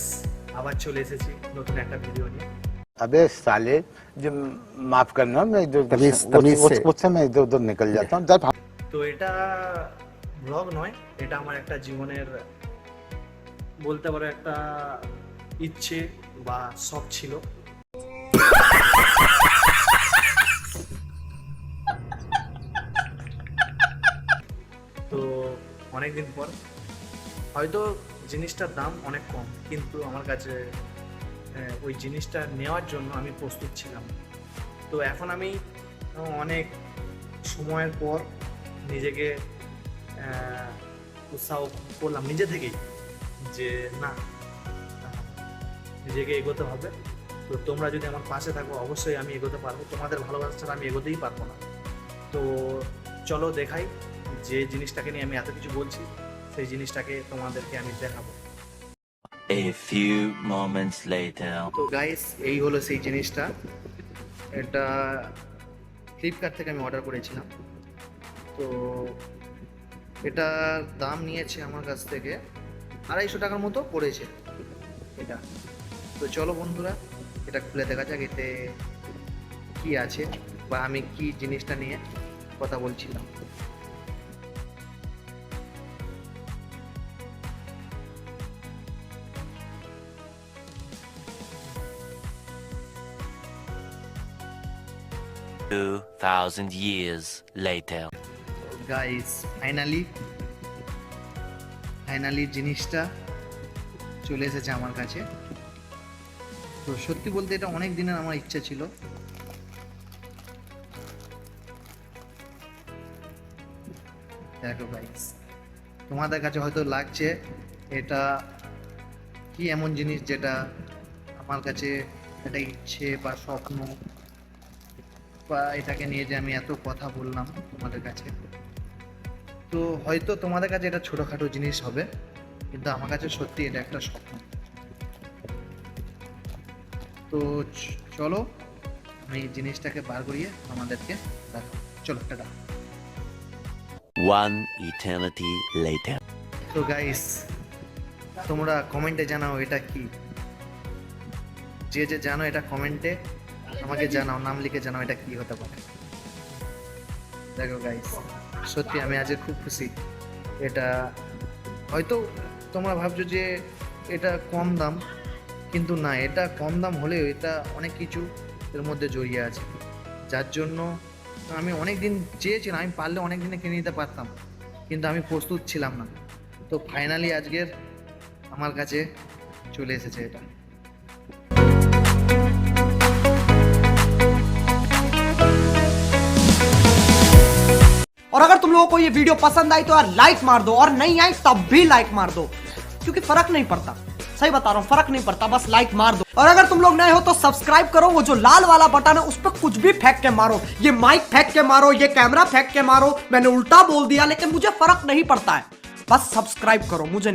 Guys, আবার চলে এসেছি নতুন একটা ভিডিও নিয়ে। अबे साले, जो माफ करना, मैं जो उससे मैं इधर उधर निकल जाता हूँ जब তো এটা ব্লগ নয়, এটা আমার একটা জীবনের বলতে পারো একটা ইচ্ছে বা শখ ছিল। তো অনেকদিন পর হয়তো জিনিসটার দাম অনেক কম, কিন্তু আমার কাছে ওই জিনিসটা নেওয়ার জন্য আমি প্রস্তুত ছিলাম। তো এখন আমি অনেক সময়ের পর নিজেকে উৎসাহ করলাম নিজে থেকেই যে না, নিজেকে এগোতে হবে। তো তোমরা যদি আমার পাশে থাকো অবশ্যই আমি এগোতে পারবো, তোমাদের ভালোবাসা ছাড়া আমি এগোতেই পারবো না। তো চলো দেখাই যে জিনিসটাকে নিয়ে আমি এত কিছু বলছি, সেই জিনিসটাকে তোমাদেরকে আমি দেখাবো। A few moments later. তো গাইস, এই হলো সেই জিনিসটা। এটা ফ্লিপকার্ট থেকে আমি অর্ডার করেছিলাম। তো এটা দাম নিয়েছে আমার কাছ থেকে 250 টাকার মতো পড়েছে এটা। তো চলো বন্ধুরা, এটা খুলে দেখা যাক এতে কি আছে বা আমি কি জিনিসটা নিয়ে কথা বলছিলাম। $2,000 years later. গাইস, ফাইনালি জিনিসটা চলে এসেছে আমার কাছে। তো সত্যি বলতে এটা অনেক দিনের আমার ইচ্ছা ছিল। দেখো গাইস, তোমাদের কাছে হয়তো লাগছে এটা কি এমন জিনিস যেটা আমার কাছে একটা ইচ্ছে বা স্বপ্ন, বা এটাকে নিয়ে যে আমি এত কথা বললাম তোমাদের কাছে। তো হয়তো তোমাদের কাছে এটা ছোটখাটো জিনিস হবে, কিন্তু আমার কাছে সত্যি এটা একটা স্বপ্ন। তো চলো আমি জিনিসটাকে বার করিয়ে আমাদেরকে দেখাবো। চলো, টাটা। One eternity later. তো গাইস, তোমরা কমেন্টে জানাও এটা কি। যে যে জানো এটা কমেন্টে আমাকে জানাও, নাম লিখে জানাও এটা কি হতে পারে। দেখো গাইস, সত্যি আমি আজ খুব খুশি। এটা হয়তো তোমরা ভাবছো যে এটা কম দাম, কিন্তু না, এটা কম দাম হলেও এটা অনেক কিছু এর মধ্যে জড়িয়ে আছে, যার জন্য আমি অনেক দিন চেয়েছিলাম। আমি পারলে অনেক দিনে কিনে নিতে পারতাম, কিন্তু আমি প্রস্তুত ছিলাম না। তো ফাইনালি আজকের আমার কাছে চলে এসেছে এটা। और अगर तुम लोगों को ये वीडियो पसंद आई तो यार लाइक मार दो, और नहीं आई तब भी लाइक मार दो, क्योंकि फर्क नहीं पड़ता। सही बता रहा हूँ, फर्क नहीं पड़ता, बस लाइक मार दो। और अगर तुम लोग नए हो तो सब्सक्राइब करो, वो जो लाल वाला बटन है उस पर कुछ भी फेंक के मारो, ये माइक फेंक के मारो, ये कैमरा फेंक के मारो, मैंने उल्टा बोल दिया लेकिन मुझे फर्क नहीं पड़ता है, बस सब्सक्राइब करो। मुझे